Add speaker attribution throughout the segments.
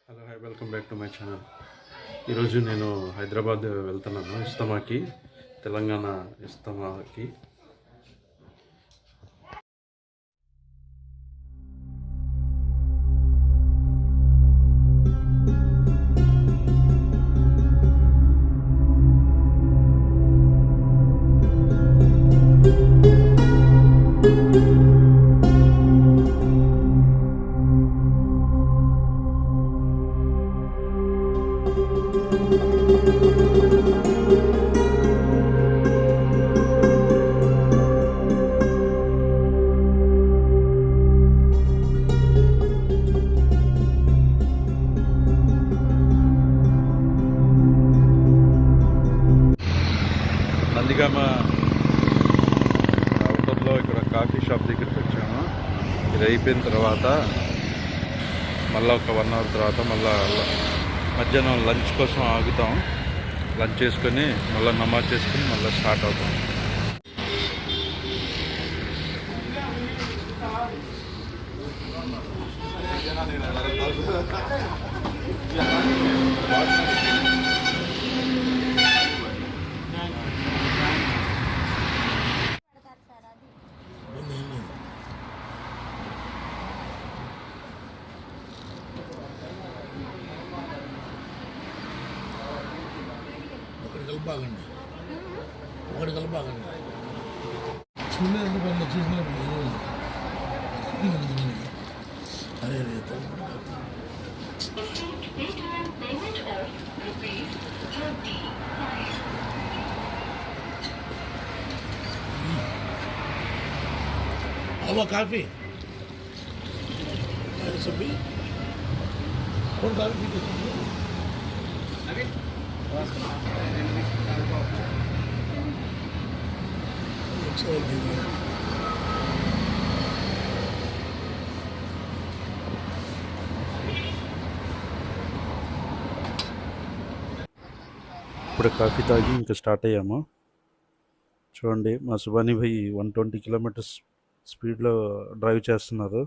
Speaker 1: Hello hi welcome back to my channel. ఈరోజు నేను హైదరాబాద్ వెళ్తున్నాను, ఇస్తమాకి, తెలంగాణ ఇస్తమాకి. నందిగామ అవుటర్లో ఇక్కడ కాఫీ షాప్ దగ్గరికి వచ్చాము. ఇది అయిపోయిన తర్వాత మళ్ళీ ఒక 1 అవర్ తర్వాత మళ్ళీ మధ్యాహ్నం లంచ్ కోసం ఆగుతాం. లంచ్ చేసుకొని మళ్ళీ నమాజ్ చేసుకొని మళ్ళీ స్టార్ట్ అవుతాం.
Speaker 2: ఒకటి కలపాకండి చూడలేదు పని చూసినప్పుడు అదే అవ్వ కాఫీ సబ్బి कौन काफी
Speaker 1: ఇప్పుడు కాఫీ తాగి ఇంకా స్టార్ట్ అయ్యాము. చూడండి, మా సుబానీ భాయ్ 120 కిలోమీటర్స్ స్పీడ్లో డ్రైవ్ చేస్తున్నారు.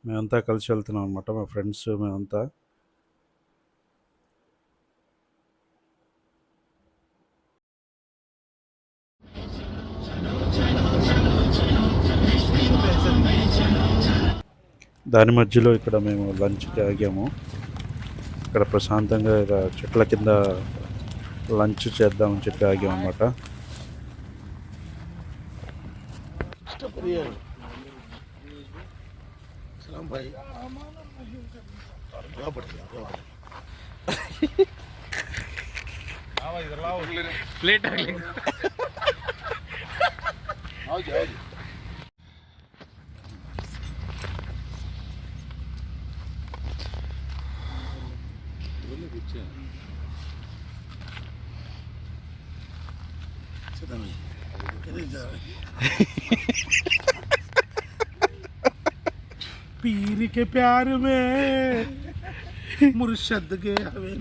Speaker 1: మేమంతా కలిసి వెళ్తున్నాం అనమాట, మా ఫ్రెండ్స్ మేమంతా. దాని మధ్యలో ఇక్కడ మేము లంచ్కి ఆగాము. ఇక్కడ ప్రశాంతంగా చెట్ల కింద లంచ్ చేద్దామని చెప్పి ఆగాము అనమాట.
Speaker 2: भाई
Speaker 3: प्लेट
Speaker 2: पीर के प्यार में मुर्शद के हवे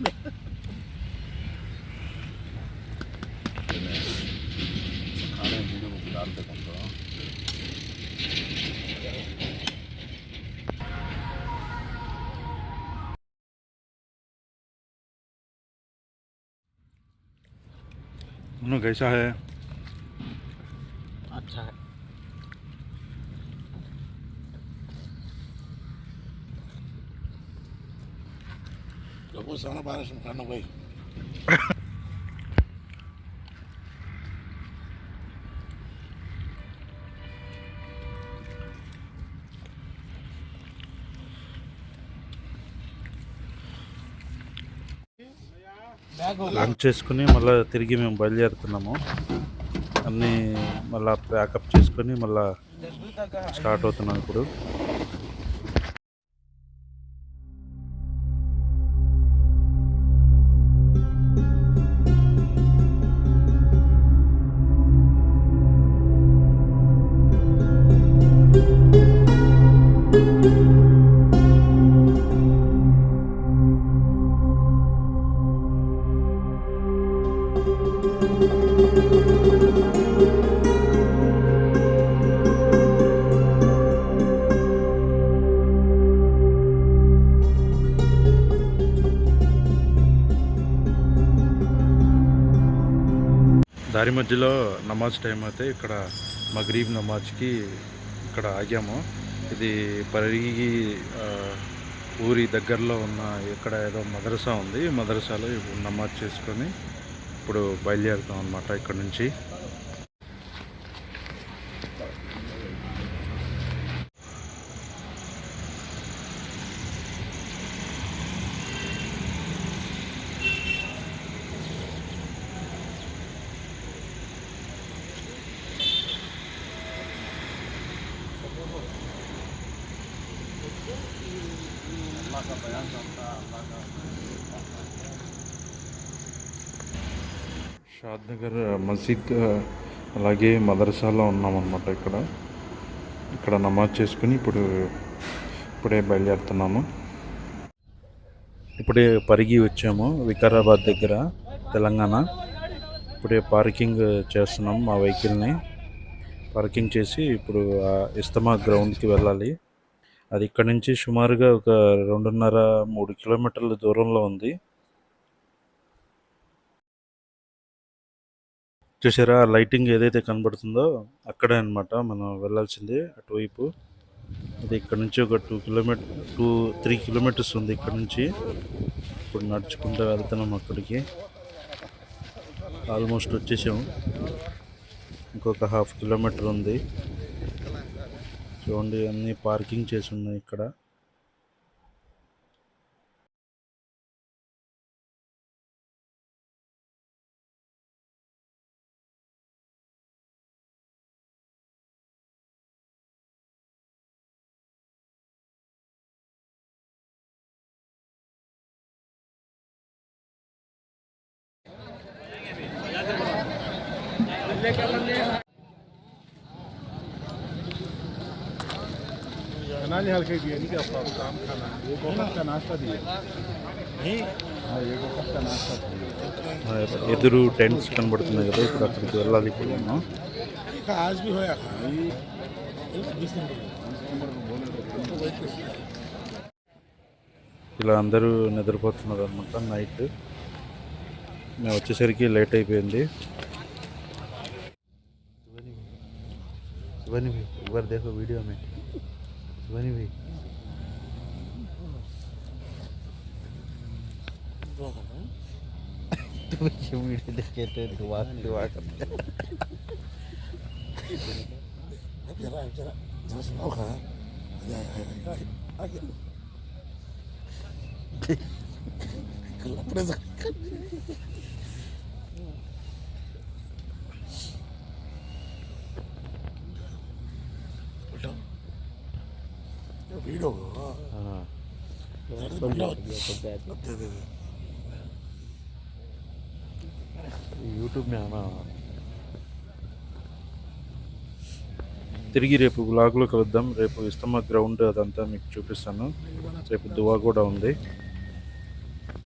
Speaker 2: में
Speaker 1: कैसा है?
Speaker 3: अच्छा है.
Speaker 2: वो सामने बारिश में खाना भाई
Speaker 1: లంచ్ చేసుకుని మళ్ళీ తిరిగి మేము బయలుదేరుతున్నాము. అన్నీ మళ్ళీ ప్యాకప్ చేసుకొని మళ్ళీ స్టార్ట్ అవుతున్నాం ఇప్పుడు. దారి మధ్యలో నమాజ్ టైం అయితే ఇక్కడ మగ్రీబ్ నమాజ్కి ఇక్కడ ఆగాము. ఇది పరిగి ఊరి దగ్గరలో ఉన్న ఇక్కడ ఏదో మదరసా ఉంది. మదరసాలో ఇప్పుడు నమాజ్ చేసుకొని ఇప్పుడు బయలుదేరుతాం అన్నమాట ఇక్కడ నుంచి. షాద్ నగర్ మసీద్ అలాగే మదరసాలో ఉన్నామన్నమాట. ఇక్కడ నమాజ్ చేసుకుని ఇప్పుడే బయలుదేరుతున్నాము. ఇప్పుడే పరిగి వచ్చాము, వికారాబాద్ దగ్గర, తెలంగాణ. ఇప్పుడే పార్కింగ్ చేస్తున్నాం మా వెహికల్ని. పార్కింగ్ చేసి ఇప్పుడు ఇస్తమా గ్రౌండ్కి వెళ్ళాలి. అది ఇక్కడ నుంచి సుమారుగా ఒక 2.5-3 కిలోమీటర్ల దూరంలో ఉంది. చూసారా లైటింగ్ ఏదైతే కనబడుతుందో అక్కడే అన్నమాట మనం వెళ్ళాల్సింది, అటువైపు. ఇది ఇక్కడ నుంచి ఒక 3 కిలోమీటర్స్ ఉంది ఇక్కడ నుంచి. ఇప్పుడు నడుచుకుంటూ వెళ్తున్నాం అక్కడికి. ఆల్మోస్ట్ వచ్చేసాము, ఇంకొక 1/2 కిలోమీటర్ ఉంది. చూడండి అన్నీ పార్కింగ్ చేసి ఉన్నాయి ఇక్కడ.
Speaker 3: नाली हल्के दिए नहीं क्या आपका काम खाना एक वक्त का नाश्ता दिए हाँ एक वक्त का नाश्ता दिए
Speaker 1: ఎదురు టెంట్స్ కనబడుతున్నాయి కదా, ఇప్పుడు అక్కడికి వెళ్ళాలి. ఇప్పుడు మనం
Speaker 2: आज भी होया था 20 दिन
Speaker 1: ఇలా అందరూ నిద్రపోతున్నారు అనమాట నైట్. మేము వచ్చేసరికి లేట్ అయిపోయింది. శివాని భాయ్ ఒకసారి देखो वीडियो में శివాని భాయ్ वीडियो देखे थे दुआ करते
Speaker 2: जरा सुनाओ खा आगे अपने से वीडियो
Speaker 1: యూట్యూబ్ में आना. తిరిగి రేపు వ్లాగ్లో కలుద్దాం. రేపు ఇస్తమా గ్రౌండ్ అదంతా మీకు చూపిస్తాను. రేపు దువా కూడా ఉంది.